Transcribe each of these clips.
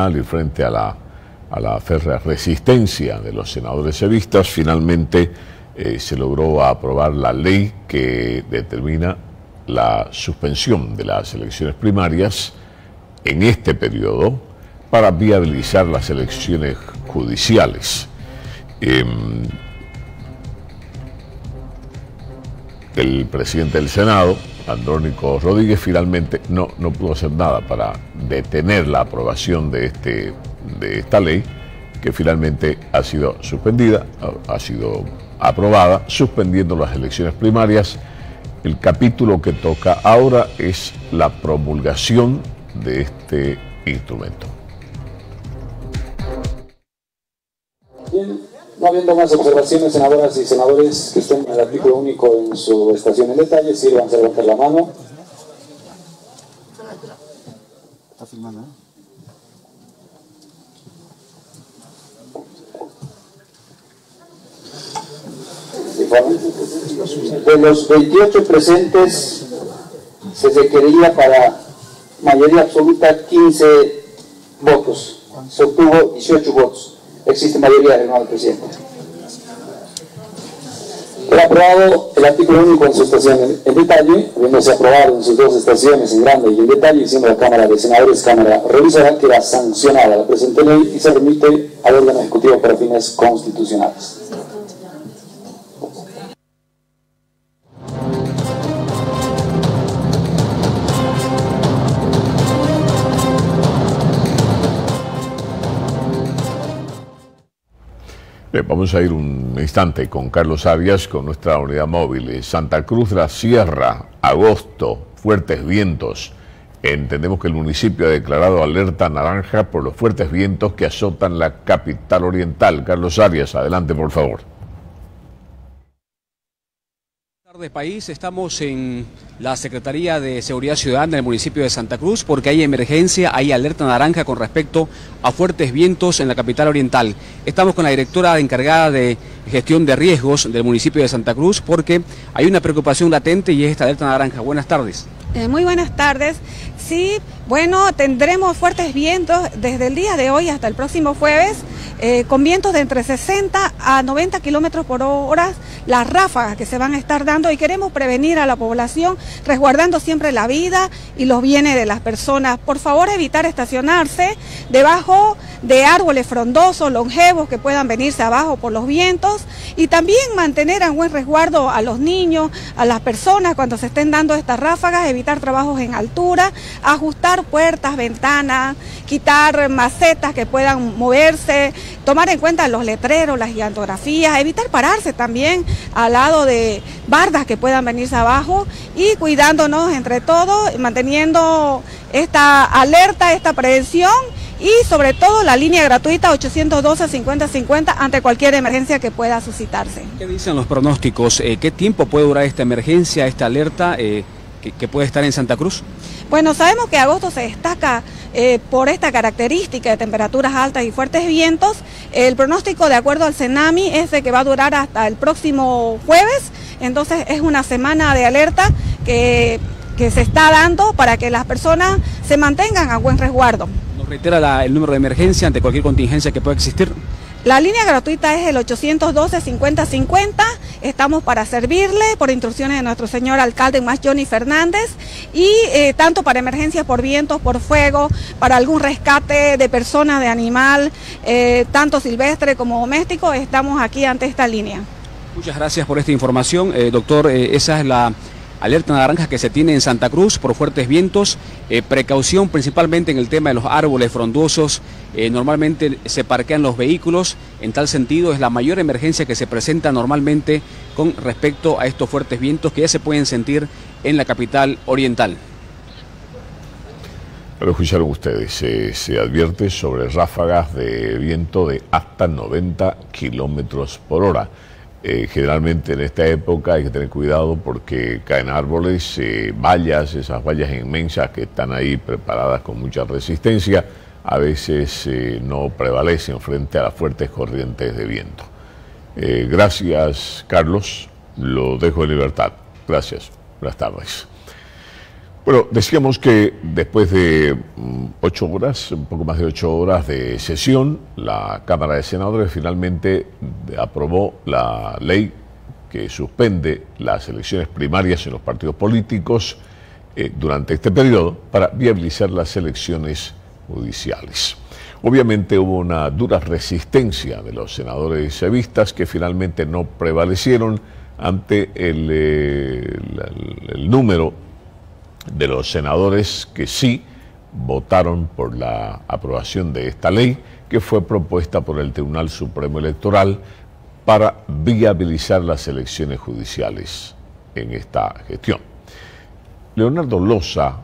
y frente a la férrea resistencia de los senadores evistas, finalmente se logró aprobar la ley que determina la suspensión de las elecciones primarias en este periodo para viabilizar las elecciones judiciales. El presidente del Senado, Andrónico Rodríguez, finalmente no pudo hacer nada para detener la aprobación de esta ley, que finalmente ha sido suspendida, ha sido aprobada, suspendiendo las elecciones primarias. El capítulo que toca ahora es la promulgación de este instrumento. Bien, no habiendo más observaciones, senadoras y senadores que estén en el artículo único en su estación en detalle, sírvanse a levantar la mano. Está filmando, De los 28 presentes, se requería para mayoría absoluta 15 votos. Se obtuvo 18 votos. Existe mayoría, hermano presidente. He aprobado el artículo único en su estación en detalle, habiéndose aprobado en sus dos estaciones en grande y en detalle, siendo la Cámara de Senadores, Cámara revisará, queda sancionada la presente ley y se remite al órgano ejecutivo para fines constitucionales. Bien, vamos a ir un instante con Carlos Arias, con nuestra unidad móvil. Santa Cruz de la Sierra, agosto, fuertes vientos. Entendemos que el municipio ha declarado alerta naranja por los fuertes vientos que azotan la capital oriental. Carlos Arias, adelante, por favor. Buenas tardes, país. Estamos en la Secretaría de Seguridad Ciudadana del municipio de Santa Cruz porque hay emergencia, hay alerta naranja con respecto a fuertes vientos en la capital oriental. Estamos con la directora encargada de gestión de riesgos del municipio de Santa Cruz porque hay una preocupación latente y es esta alerta naranja. Buenas tardes. Muy buenas tardes. Sí, bueno, tendremos fuertes vientos desde el día de hoy hasta el próximo jueves, con vientos de entre 60 a 90 kilómetros por hora, las ráfagas que se van a estar dando, y queremos prevenir a la población resguardando siempre la vida y los bienes de las personas. Por favor, evitar estacionarse debajo de árboles frondosos, longevos, que puedan venirse abajo por los vientos, y también mantener en buen resguardo a los niños, a las personas cuando se estén dando estas ráfagas, evitar trabajos en altura, ajustar puertas, ventanas, quitar macetas que puedan moverse, tomar en cuenta los letreros, las gigantografías, evitar pararse también al lado de bardas que puedan venirse abajo, y cuidándonos entre todos, manteniendo esta alerta, esta prevención, y sobre todo la línea gratuita 812-5050 ante cualquier emergencia que pueda suscitarse. ¿Qué dicen los pronósticos? ¿Qué tiempo puede durar esta emergencia, esta alerta que puede estar en Santa Cruz? Bueno, sabemos que agosto se destaca por esta característica de temperaturas altas y fuertes vientos. El pronóstico, de acuerdo al Senami, es de que va a durar hasta el próximo jueves. Entonces es una semana de alerta que se está dando para que las personas se mantengan a buen resguardo. ¿Nos reitera el número de emergencia ante cualquier contingencia que pueda existir? La línea gratuita es el 812-5050, estamos para servirle por instrucciones de nuestro señor alcalde más Johnny Fernández, y tanto para emergencias por vientos, por fuego, para algún rescate de persona, de animal, tanto silvestre como doméstico, estamos aquí ante esta línea. Muchas gracias por esta información, doctor. Esa es la alerta naranja que se tiene en Santa Cruz por fuertes vientos, precaución principalmente en el tema de los árboles frondosos. Normalmente se parquean los vehículos, en tal sentido es la mayor emergencia que se presenta normalmente con respecto a estos fuertes vientos que ya se pueden sentir en la capital oriental. Lo escucharon ustedes, se advierte sobre ráfagas de viento de hasta 90 kilómetros por hora. Generalmente en esta época hay que tener cuidado porque caen árboles, vallas, esas vallas inmensas que están ahí preparadas con mucha resistencia, a veces no prevalecen frente a las fuertes corrientes de viento. Gracias, Carlos, lo dejo en libertad. Gracias, buenas tardes. Bueno, decíamos que después de 8 horas, un poco más de 8 horas de sesión, la Cámara de Senadores finalmente aprobó la ley que suspende las elecciones primarias en los partidos políticos durante este periodo para viabilizar las elecciones judiciales. Obviamente hubo una dura resistencia de los senadores chavistas que finalmente no prevalecieron ante el número de los senadores que sí votaron por la aprobación de esta ley que fue propuesta por el Tribunal Supremo Electoral para viabilizar las elecciones judiciales en esta gestión. Leonardo Loza,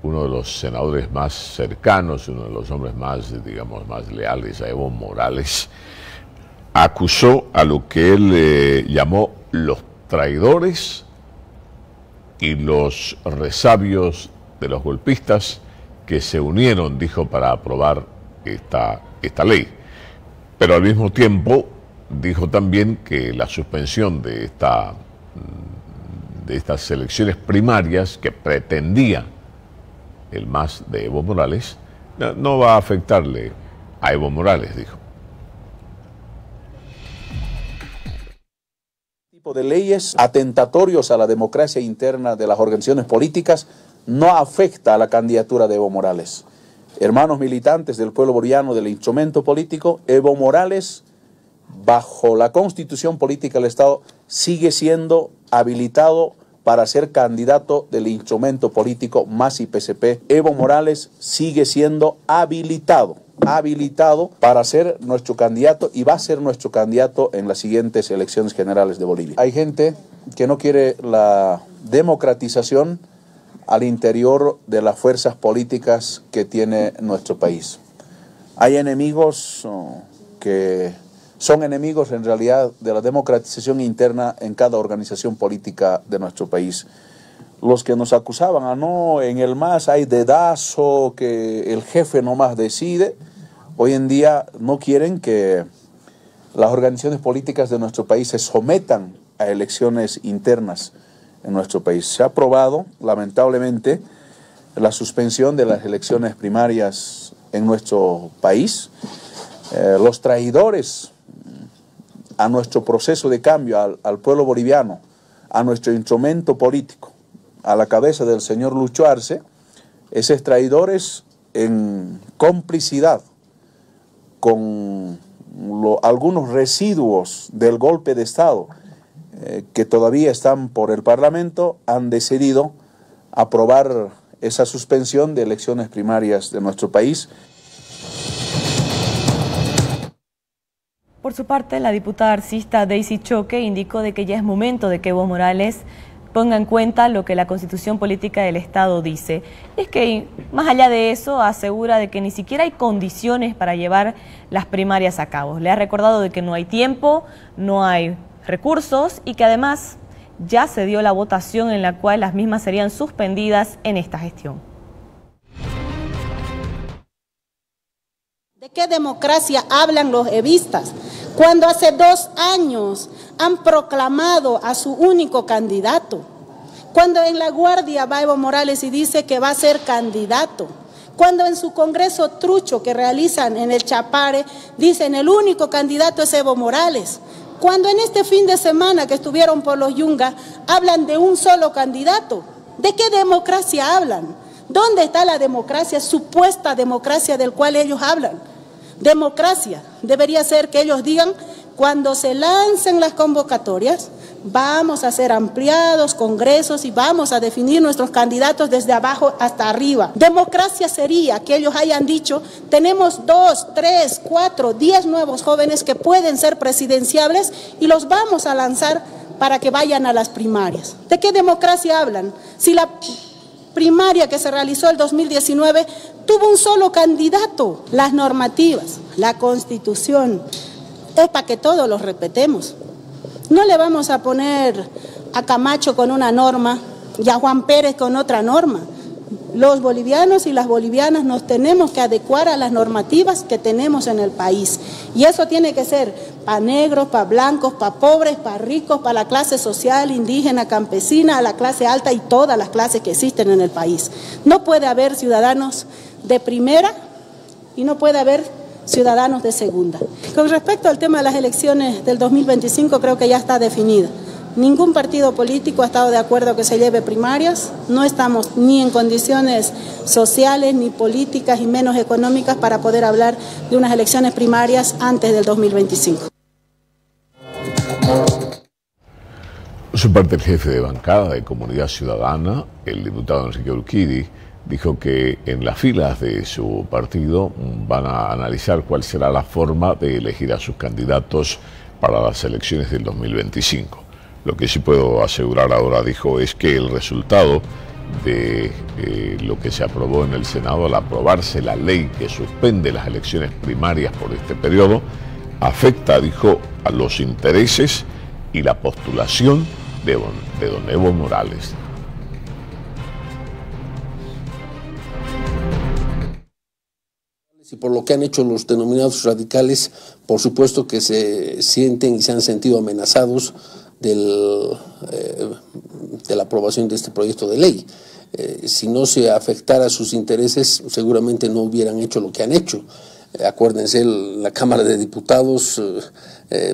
uno de los senadores más cercanos, uno de los hombres más, digamos, más leales a Evo Morales, acusó a lo que él llamó los traidores y los resabios de los golpistas que se unieron, dijo, para aprobar esta ley. Pero al mismo tiempo dijo también que la suspensión de estas elecciones primarias que pretendía el MAS de Evo Morales no va a afectarle a Evo Morales, dijo. De leyes atentatorios a la democracia interna de las organizaciones políticas no afecta a la candidatura de Evo Morales. Hermanos militantes del pueblo boliviano del instrumento político, Evo Morales, bajo la Constitución Política del Estado, sigue siendo habilitado para ser candidato del instrumento político MAS y PCP. Evo Morales sigue siendo habilitado para ser nuestro candidato y va a ser nuestro candidato en las siguientes elecciones generales de Bolivia. Hay gente que no quiere la democratización al interior de las fuerzas políticas que tiene nuestro país. Hay enemigos que son enemigos en realidad de la democratización interna en cada organización política de nuestro país. Los que nos acusaban no, en el MAS hay dedazo, que el jefe nomás decide, hoy en día no quieren que las organizaciones políticas de nuestro país se sometan a elecciones internas en nuestro país. Se ha aprobado, lamentablemente, la suspensión de las elecciones primarias en nuestro país. Los traidores a nuestro proceso de cambio, al pueblo boliviano, a nuestro instrumento político, a la cabeza del señor Lucho Arce, esos traidores en complicidad con algunos residuos del golpe de Estado que todavía están por el Parlamento, han decidido aprobar esa suspensión de elecciones primarias de nuestro país. Por su parte, la diputada arcista Daisy Choque indicó de que ya es momento de que Evo Morales ponga en cuenta lo que la Constitución Política del Estado dice. Es que, más allá de eso, asegura de que ni siquiera hay condiciones para llevar las primarias a cabo. Le ha recordado de que no hay tiempo, no hay recursos y que además ya se dio la votación en la cual las mismas serían suspendidas en esta gestión. ¿De qué democracia hablan los evistas? Cuando hace 2 años han proclamado a su único candidato. Cuando en La Guardia va Evo Morales y dice que va a ser candidato. Cuando en su congreso trucho que realizan en el Chapare dicen el único candidato es Evo Morales. Cuando en este fin de semana que estuvieron por los Yungas hablan de un solo candidato. ¿De qué democracia hablan? ¿Dónde está la democracia, supuesta democracia del cual ellos hablan? Democracia debería ser que ellos digan, cuando se lancen las convocatorias, vamos a hacer ampliados congresos y vamos a definir nuestros candidatos desde abajo hasta arriba. Democracia sería que ellos hayan dicho, tenemos 2, 3, 4, 10 nuevos jóvenes que pueden ser presidenciables y los vamos a lanzar para que vayan a las primarias. ¿De qué democracia hablan? Si la primaria que se realizó el 2019 tuvo un solo candidato, las normativas, la Constitución, es para que todos los respetemos. No le vamos a poner a Camacho con una norma y a Juan Pérez con otra norma. Los bolivianos y las bolivianas nos tenemos que adecuar a las normativas que tenemos en el país. Y eso tiene que ser para negros, para blancos, para pobres, para ricos, para la clase social, indígena, campesina, a la clase alta y todas las clases que existen en el país. No puede haber ciudadanos de primera y no puede haber ciudadanos de segunda. Con respecto al tema de las elecciones del 2025, creo que ya está definido. Ningún partido político ha estado de acuerdo que se lleve primarias, no estamos ni en condiciones sociales, ni políticas, y menos económicas para poder hablar de unas elecciones primarias antes del 2025. Por su parte, el jefe de bancada de Comunidad Ciudadana, el diputado Enrique Urquidi, dijo que en las filas de su partido van a analizar cuál será la forma de elegir a sus candidatos para las elecciones del 2025. Lo que sí puedo asegurar ahora, dijo, es que el resultado de lo que se aprobó en el Senado al aprobarse la ley que suspende las elecciones primarias por este periodo, afecta, dijo, a los intereses y la postulación de don Evo Morales. Y por lo que han hecho los denominados radicales, por supuesto que se sienten y se han sentido amenazados de la aprobación de este proyecto de ley. Si no se afectara sus intereses, seguramente no hubieran hecho lo que han hecho. Acuérdense, la Cámara de Diputados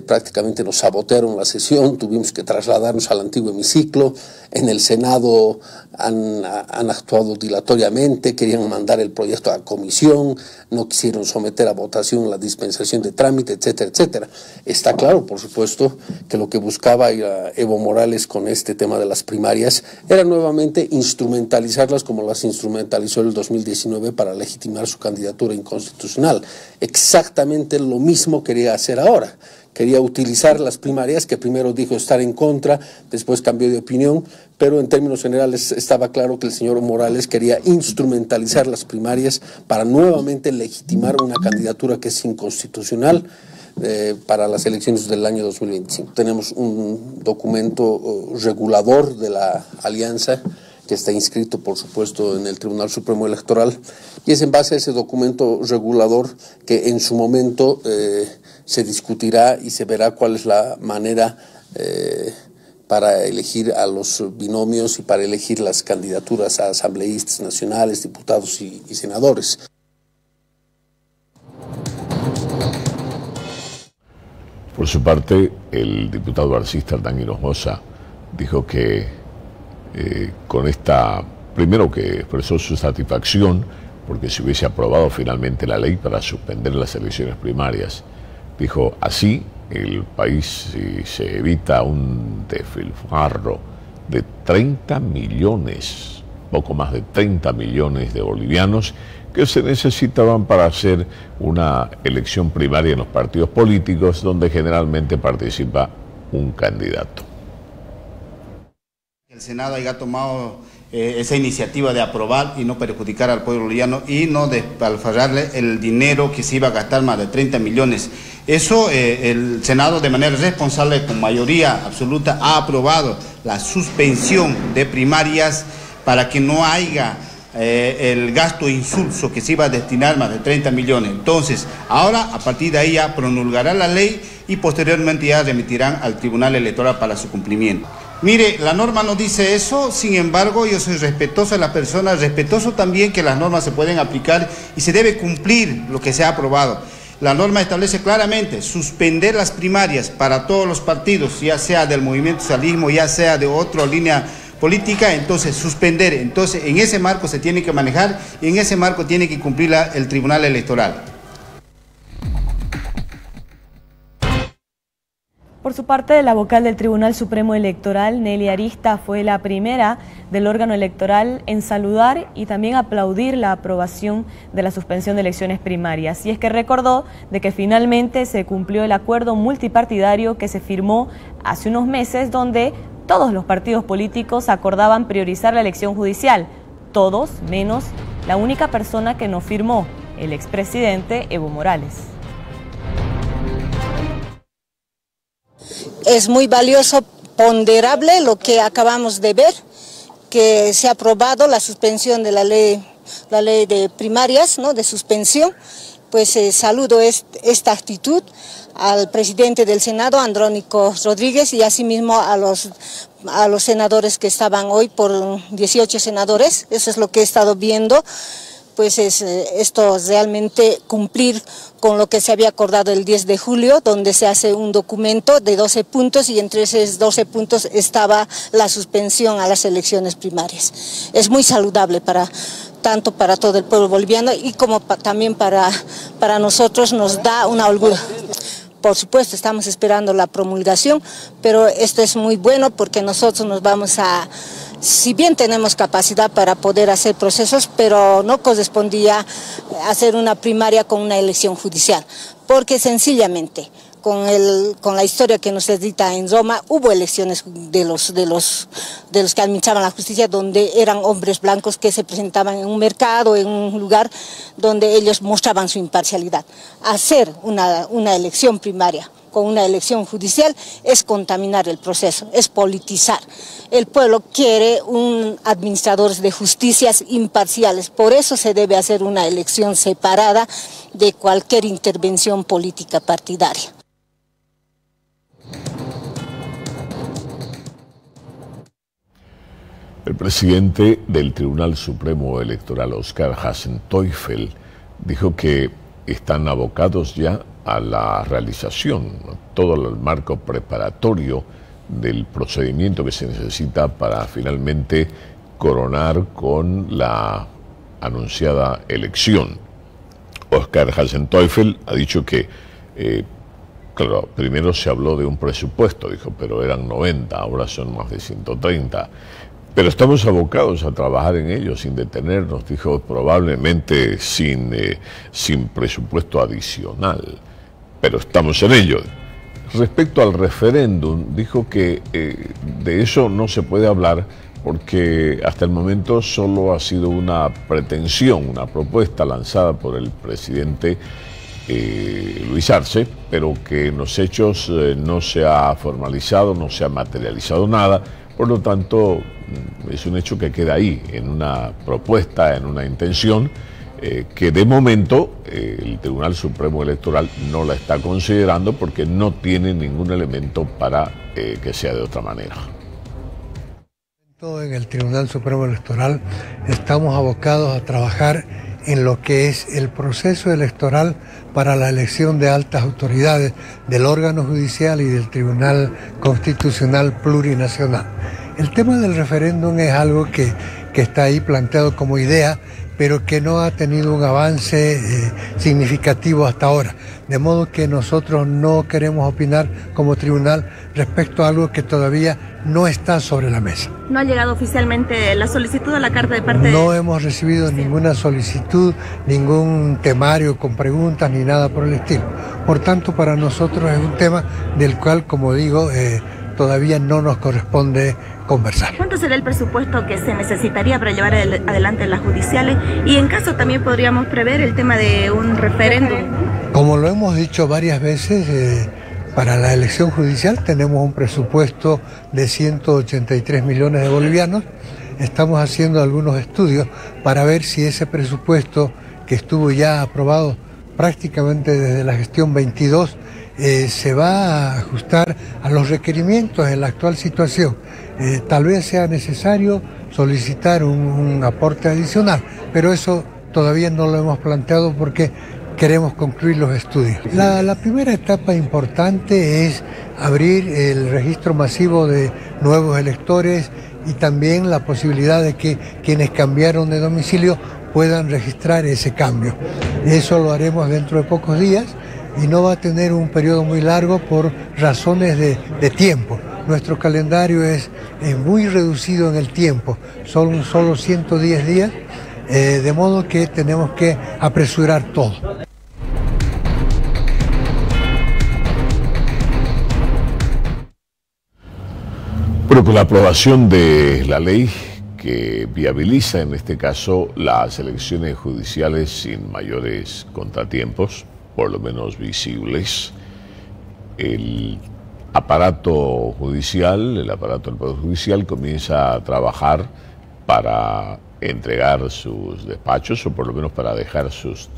prácticamente nos sabotearon la sesión, tuvimos que trasladarnos al antiguo hemiciclo. En el Senado han actuado dilatoriamente, querían mandar el proyecto a comisión, no quisieron someter a votación la dispensación de trámite, etcétera, etcétera. Está claro, por supuesto, que lo que buscaba Evo Morales con este tema de las primarias era nuevamente instrumentalizarlas como las instrumentalizó en el 2019 para legitimar su candidatura inconstitucional. Exactamente lo mismo quería hacer ahora. Quería utilizar las primarias, que primero dijo estar en contra, después cambió de opinión, pero en términos generales estaba claro que el señor Morales quería instrumentalizar las primarias para nuevamente legitimar una candidatura que es inconstitucional para las elecciones del año 2025. Tenemos un documento regulador de la alianza que está inscrito, por supuesto, en el Tribunal Supremo Electoral, y es en base a ese documento regulador que en su momento se discutirá y se verá cuál es la manera para elegir a los binomios y para elegir las candidaturas a asambleístas nacionales, diputados y senadores. Por su parte, el diputado arcista Hernán Hinojosa dijo que con esta, primero que expresó su satisfacción porque se hubiese aprobado finalmente la ley para suspender las elecciones primarias. Dijo, así el país se evita un despilfarro de 30 millones, poco más de 30 millones de bolivianos que se necesitaban para hacer una elección primaria en los partidos políticos donde generalmente participa un candidato. El Senado haya tomado esa iniciativa de aprobar y no perjudicar al pueblo boliviano y no despilfarrarle el dinero que se iba a gastar, más de 30 millones. Eso el Senado de manera responsable, con mayoría absoluta, ha aprobado la suspensión de primarias para que no haya el gasto insulso que se iba a destinar, más de 30 millones. Entonces, ahora a partir de ahí ya promulgará la ley y posteriormente ya remitirán al Tribunal Electoral para su cumplimiento. Mire, la norma no dice eso, sin embargo, yo soy respetuoso de las personas, respetuoso también que las normas se pueden aplicar y se debe cumplir lo que se ha aprobado. La norma establece claramente suspender las primarias para todos los partidos, ya sea del movimiento socialismo, ya sea de otra línea política, entonces suspender. Entonces, en ese marco se tiene que manejar y en ese marco tiene que cumplir el Tribunal Electoral. Por su parte, la vocal del Tribunal Supremo Electoral, Nelly Arista, fue la primera del órgano electoral en saludar y también aplaudir la aprobación de la suspensión de elecciones primarias. Y es que recordó de que finalmente se cumplió el acuerdo multipartidario que se firmó hace unos meses, donde todos los partidos políticos acordaban priorizar la elección judicial, todos menos la única persona que no firmó, el expresidente Evo Morales. Es muy valioso, ponderable lo que acabamos de ver, que se ha aprobado la suspensión de la ley ley de primarias, ¿no?, de suspensión. Pues saludo esta actitud al presidente del Senado, Andrónico Rodríguez, y asimismo a los senadores que estaban hoy, por 18 senadores. Eso es lo que he estado viendo. Pues esto realmente cumplir con lo que se había acordado el 10 de julio, donde se hace un documento de 12 puntos y entre esos 12 puntos estaba la suspensión a las elecciones primarias. Es muy saludable tanto para todo el pueblo boliviano y como también para nosotros nos da una holgura. Por supuesto, estamos esperando la promulgación, pero esto es muy bueno porque nosotros nos vamos si bien tenemos capacidad para poder hacer procesos, pero no correspondía hacer una primaria con una elección judicial, porque sencillamente con la historia que nos edita en Roma, hubo elecciones de los que administraban la justicia, donde eran hombres blancos que se presentaban en un mercado, en un lugar donde ellos mostraban su imparcialidad. Hacer una elección primaria con una elección judicial es contaminar el proceso, es politizar. El pueblo quiere administradores de justicias imparciales, por eso se debe hacer una elección separada de cualquier intervención política partidaria. El presidente del Tribunal Supremo Electoral, Oscar Hasenteufel, dijo que están abocados ya a la realización, todo el marco preparatorio del procedimiento que se necesita para finalmente coronar con la anunciada elección. Oscar Hasenteufel ha dicho que, claro, primero se habló de un presupuesto, dijo, pero eran 90, ahora son más de 130. Pero estamos abocados a trabajar en ello sin detenernos, dijo, probablemente sin presupuesto adicional, pero estamos en ello. Respecto al referéndum, dijo que de eso no se puede hablar porque hasta el momento solo ha sido una pretensión, una propuesta lanzada por el presidente Luis Arce, pero que en los hechos no se ha formalizado, no se ha materializado nada. Por lo tanto, es un hecho que queda ahí, en una propuesta, en una intención, que de momento el Tribunal Supremo Electoral no la está considerando porque no tiene ningún elemento para que sea de otra manera. En el Tribunal Supremo Electoral estamos abocados a trabajar en lo que es el proceso electoral para la elección de altas autoridades del órgano judicial y del Tribunal Constitucional Plurinacional. El tema del referéndum es algo que está ahí planteado como idea, pero que no ha tenido un avance significativo hasta ahora. De modo que nosotros no queremos opinar como tribunal respecto a algo que todavía no está sobre la mesa. ¿No ha llegado oficialmente la solicitud a la carta de parte? No hemos recibido ninguna solicitud, ningún temario con preguntas ni nada por el estilo. Por tanto, para nosotros es un tema del cual, como digo, todavía no nos corresponde conversar. ¿Cuánto será el presupuesto que se necesitaría para llevar adelante las judiciales? Y en caso también podríamos prever el tema de un referéndum. Como lo hemos dicho varias veces, para la elección judicial tenemos un presupuesto de 183 millones de bolivianos. Estamos haciendo algunos estudios para ver si ese presupuesto, que estuvo ya aprobado prácticamente desde la gestión 22, se va a ajustar a los requerimientos en la actual situación. Tal vez sea necesario solicitar un aporte adicional, pero eso todavía no lo hemos planteado porque queremos concluir los estudios. La primera etapa importante es abrir el registro masivo de nuevos electores y también la posibilidad de que quienes cambiaron de domicilio puedan registrar ese cambio. Eso lo haremos dentro de pocos días y no va a tener un periodo muy largo por razones de tiempo. Nuestro calendario es muy reducido en el tiempo, son solo 110 días, de modo que tenemos que apresurar todo. Bueno, con la aprobación de la ley que viabiliza en este caso las elecciones judiciales sin mayores contratiempos, por lo menos visibles, el aparato judicial, el aparato del Poder Judicial comienza a trabajar para entregar sus despachos o por lo menos para dejar sus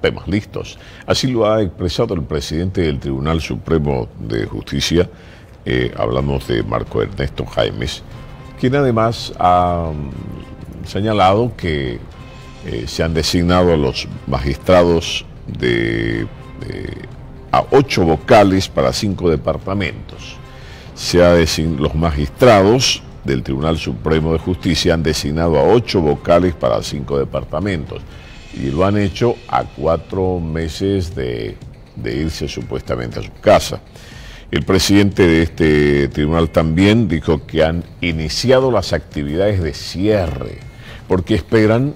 temas listos. Así lo ha expresado el presidente del Tribunal Supremo de Justicia, hablamos de Marco Ernesto Jaimes, quien además ha señalado que se han designado a los magistrados a 8 vocales para 5 departamentos. Los magistrados del Tribunal Supremo de Justicia han designado a 8 vocales para 5 departamentos y lo han hecho a 4 meses de irse supuestamente a su casa. El presidente de este tribunal también dijo que han iniciado las actividades de cierre porque esperan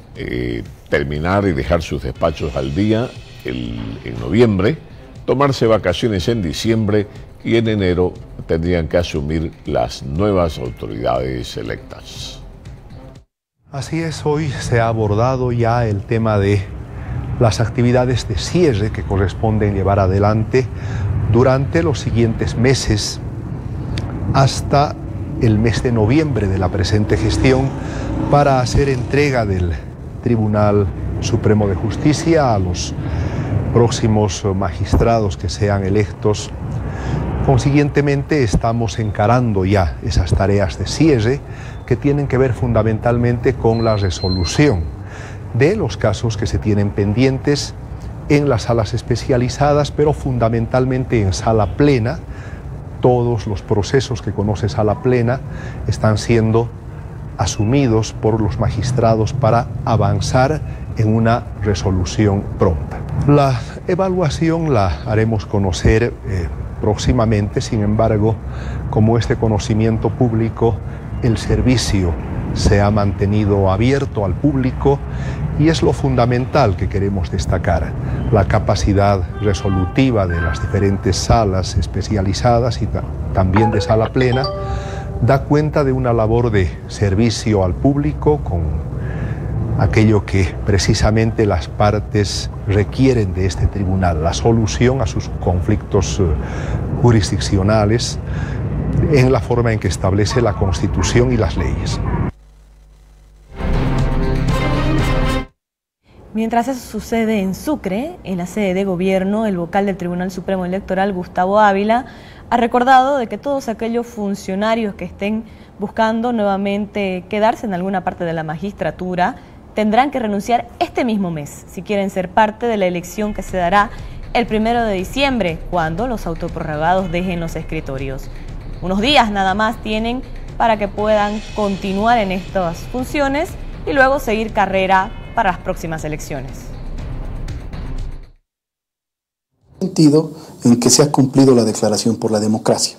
terminar y dejar sus despachos al día en noviembre, tomarse vacaciones en diciembre y en enero tendrían que asumir las nuevas autoridades electas. Así es, hoy se ha abordado ya el tema de las actividades de cierre que corresponden llevar adelante durante los siguientes meses hasta el mes de noviembre de la presente gestión para hacer entrega del Tribunal Supremo de Justicia a los próximos magistrados que sean electos. Consiguientemente estamos encarando ya esas tareas de cierre que tienen que ver fundamentalmente con la resolución de los casos que se tienen pendientes en las salas especializadas, pero fundamentalmente en sala plena. Todos los procesos que conoce sala plena están siendo asumidos por los magistrados para avanzar en una resolución pronta. La evaluación la haremos conocer próximamente, sin embargo, como este conocimiento público, el servicio se ha mantenido abierto al público y es lo fundamental que queremos destacar, la capacidad resolutiva de las diferentes salas especializadas y también de sala plena, da cuenta de una labor de servicio al público con aquello que precisamente las partes requieren de este tribunal, la solución a sus conflictos jurisdiccionales en la forma en que establece la Constitución y las leyes. Mientras eso sucede en Sucre, en la sede de gobierno, el vocal del Tribunal Supremo Electoral, Gustavo Ávila, ha recordado de que todos aquellos funcionarios que estén buscando nuevamente quedarse en alguna parte de la magistratura tendrán que renunciar este mismo mes si quieren ser parte de la elección que se dará el 1 de diciembre, cuando los autoprorrogados dejen los escritorios. Unos días nada más tienen para que puedan continuar en estas funciones y luego seguir carrera para las próximas elecciones. Sentido en que se ha cumplido la Declaración por la Democracia.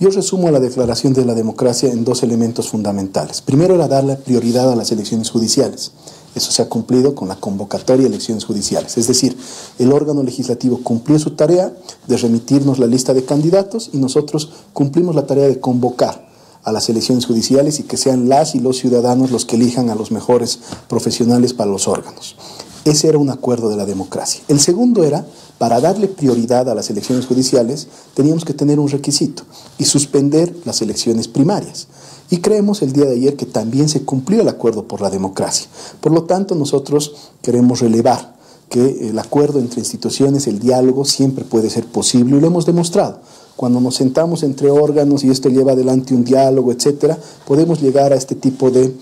Yo resumo la Declaración de la Democracia en 2 elementos fundamentales. Primero era darle prioridad a las elecciones judiciales. Eso se ha cumplido con la convocatoria de elecciones judiciales. Es decir, el órgano legislativo cumplió su tarea de remitirnos la lista de candidatos y nosotros cumplimos la tarea de convocar a las elecciones judiciales y que sean las y los ciudadanos los que elijan a los mejores profesionales para los órganos. Ese era un acuerdo de la democracia. El segundo era, para darle prioridad a las elecciones judiciales, teníamos que tener un requisito y suspender las elecciones primarias. Y creemos el día de ayer que también se cumplió el acuerdo por la democracia. Por lo tanto, nosotros queremos relevar que el acuerdo entre instituciones, el diálogo, siempre puede ser posible y lo hemos demostrado. Cuando nos sentamos entre órganos y esto lleva adelante un diálogo, etcétera, podemos llegar a este tipo de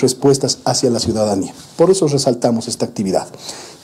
respuestas hacia la ciudadanía. Por eso resaltamos esta actividad.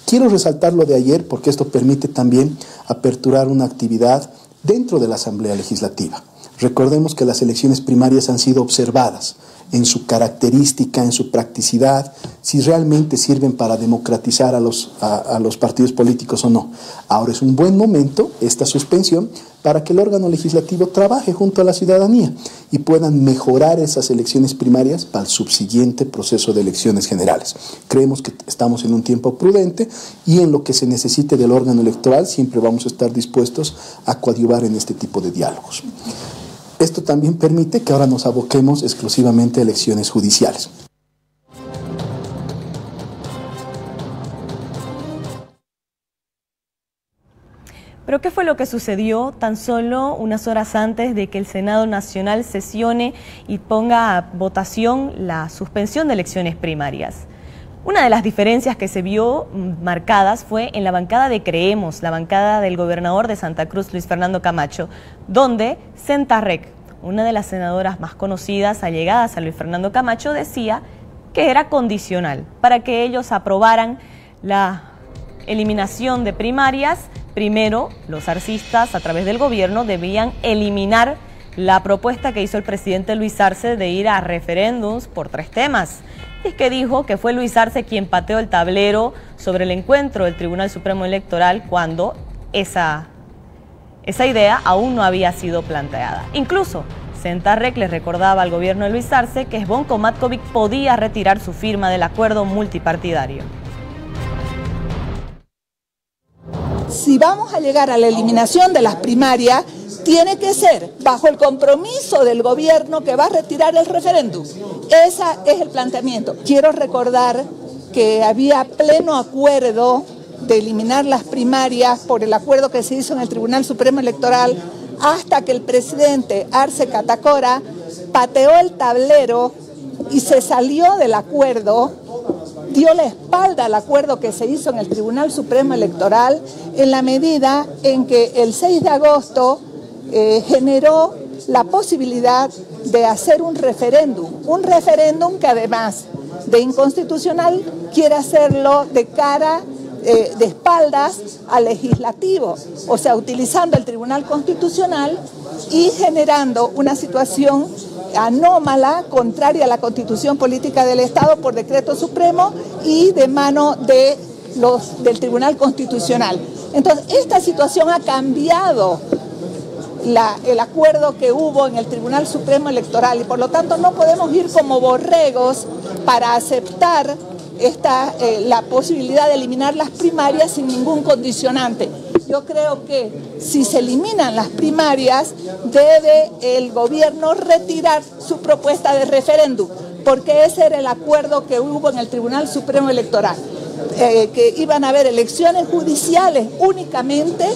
Quiero resaltar lo de ayer porque esto permite también aperturar una actividad dentro de la Asamblea Legislativa. Recordemos que las elecciones primarias han sido observadas en su característica, en su practicidad, si realmente sirven para democratizar a los partidos políticos o no. Ahora es un buen momento, esta suspensión, para que el órgano legislativo trabaje junto a la ciudadanía y puedan mejorar esas elecciones primarias para el subsiguiente proceso de elecciones generales. Creemos que estamos en un tiempo prudente y en lo que se necesite del órgano electoral siempre vamos a estar dispuestos a coadyuvar en este tipo de diálogos. Esto también permite que ahora nos aboquemos exclusivamente a elecciones judiciales. Pero ¿qué fue lo que sucedió tan solo unas horas antes de que el Senado Nacional sesione y ponga a votación la suspensión de elecciones primarias? Una de las diferencias que se vio marcadas fue en la bancada de Creemos, la bancada del gobernador de Santa Cruz, Luis Fernando Camacho, donde Centarrec, una de las senadoras más conocidas, allegadas a Luis Fernando Camacho, decía que era condicional para que ellos aprobaran la eliminación de primarias. Primero, los arcistas, a través del gobierno, debían eliminar la propuesta que hizo el presidente Luis Arce de ir a referéndums por 3 temas. Es que dijo que fue Luis Arce quien pateó el tablero sobre el encuentro del Tribunal Supremo Electoral cuando esa idea aún no había sido planteada. Incluso, Centarrec les recordaba al gobierno de Luis Arce que Sbonko Matkovic podía retirar su firma del acuerdo multipartidario. Si vamos a llegar a la eliminación de las primarias, tiene que ser bajo el compromiso del gobierno que va a retirar el referéndum. Ese es el planteamiento. Quiero recordar que había pleno acuerdo de eliminar las primarias por el acuerdo que se hizo en el Tribunal Supremo Electoral hasta que el presidente Arce Catacora pateó el tablero y se salió del acuerdo, dio la espalda al acuerdo que se hizo en el Tribunal Supremo Electoral en la medida en que el 6 de agosto generó la posibilidad de hacer un referéndum que además de inconstitucional quiere hacerlo de cara, de espaldas al legislativo, o sea, utilizando el Tribunal Constitucional y generando una situación anómala, contraria a la Constitución Política del Estado por decreto supremo y de mano de del Tribunal Constitucional. Entonces, esta situación ha cambiado el acuerdo que hubo en el Tribunal Supremo Electoral y por lo tanto no podemos ir como borregos para aceptar la posibilidad de eliminar las primarias sin ningún condicionante. Yo creo que si se eliminan las primarias, debe el gobierno retirar su propuesta de referéndum, porque ese era el acuerdo que hubo en el Tribunal Supremo Electoral, que iban a haber elecciones judiciales únicamente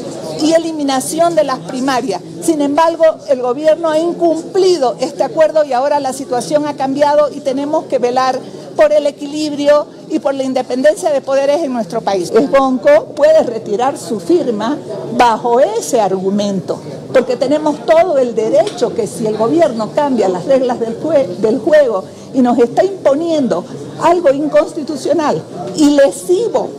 y eliminación de las primarias. Sin embargo, el gobierno ha incumplido este acuerdo y ahora la situación ha cambiado y tenemos que velar por el equilibrio y por la independencia de poderes en nuestro país. Sbonko puede retirar su firma bajo ese argumento, porque tenemos todo el derecho que si el gobierno cambia las reglas del juego y nos está imponiendo algo inconstitucional y lesivo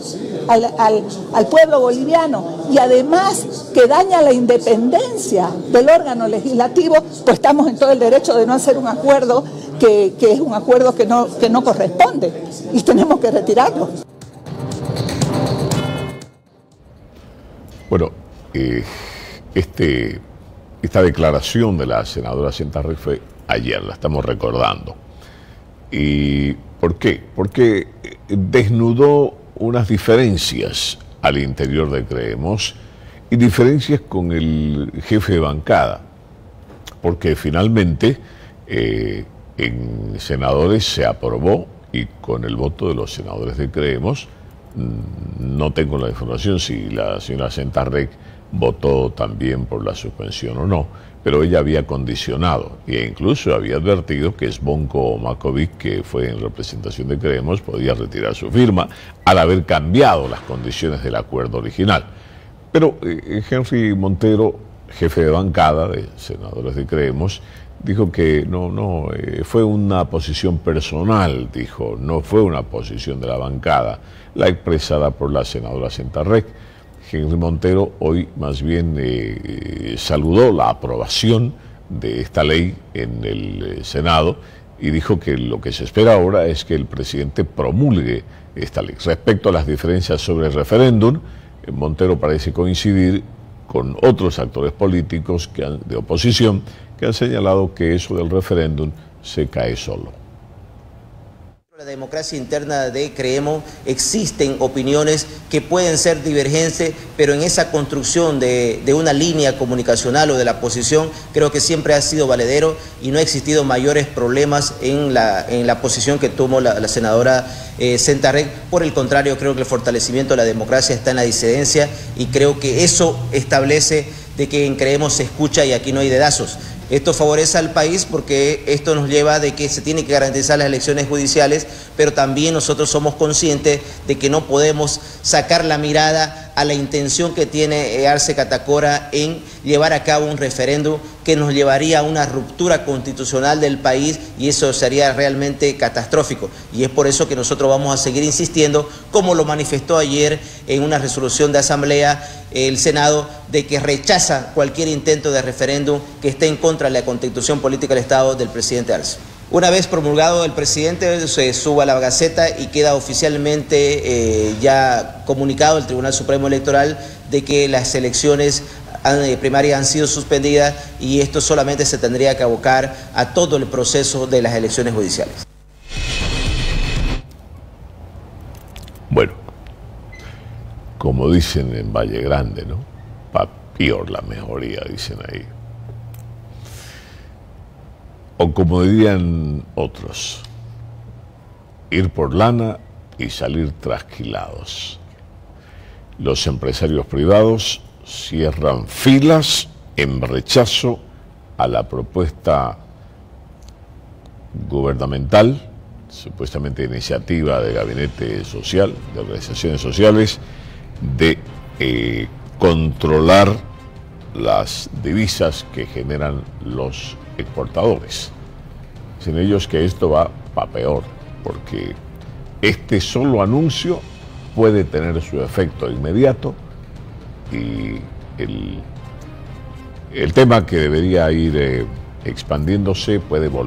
al pueblo boliviano y además que daña la independencia del órgano legislativo, pues estamos en todo el derecho de no hacer un acuerdo que es un acuerdo que no corresponde y tenemos que retirarlo. Bueno, esta declaración de la senadora Centarrec fue ayer, la estamos recordando. ¿Y por qué? Porque desnudó unas diferencias al interior de Creemos y diferencias con el jefe de bancada, porque finalmente en senadores se aprobó y con el voto de los senadores de Creemos, no tengo la información si la señora Centarrec votó también por la suspensión o no, pero ella había condicionado e incluso había advertido que Sbonko Matkovic, que fue en representación de Creemos, podía retirar su firma al haber cambiado las condiciones del acuerdo original. Pero Henry Montero, jefe de bancada de senadores de Creemos, dijo que no fue una posición personal, dijo, no fue una posición de la bancada, la expresada por la senadora Centarrec. Henry Montero hoy más bien saludó la aprobación de esta ley en el Senado y dijo que lo que se espera ahora es que el presidente promulgue esta ley. Respecto a las diferencias sobre el referéndum, Montero parece coincidir con otros actores políticos de oposición que han señalado que eso del referéndum se cae solo. La democracia interna de Creemos existen opiniones que pueden ser divergentes, pero en esa construcción de una línea comunicacional o de la posición creo que siempre ha sido valedero y no ha existido mayores problemas en la posición que tomó la senadora Sentarrec. Por el contrario, creo que el fortalecimiento de la democracia está en la disidencia y creo que eso establece de que en Creemos se escucha y aquí no hay dedazos. Esto favorece al país porque esto nos lleva de que se tiene que garantizar las elecciones judiciales, pero también nosotros somos conscientes de que no podemos sacar la mirada a la intención que tiene Arce Catacora en llevar a cabo un referéndum que nos llevaría a una ruptura constitucional del país y eso sería realmente catastrófico. Y es por eso que nosotros vamos a seguir insistiendo, como lo manifestó ayer en una resolución de asamblea el Senado, de que rechaza cualquier intento de referéndum que esté en contra de la Constitución Política del Estado del presidente Arce. Una vez promulgado el presidente, se sube a la Gaceta y queda oficialmente ya comunicado el Tribunal Supremo Electoral de que las elecciones primarias han sido suspendidas y esto solamente se tendría que abocar a todo el proceso de las elecciones judiciales. Bueno, como dicen en Valle Grande, ¿no? Pa' peor la mejoría, dicen ahí. O como dirían otros, ir por lana y salir trasquilados. Los empresarios privados cierran filas en rechazo a la propuesta gubernamental, supuestamente iniciativa de gabinete social, de organizaciones sociales, de controlar las divisas que generan los exportadores. Dicen ellos que esto va para peor, porque este solo anuncio puede tener su efecto inmediato y el tema que debería ir expandiéndose puede volver.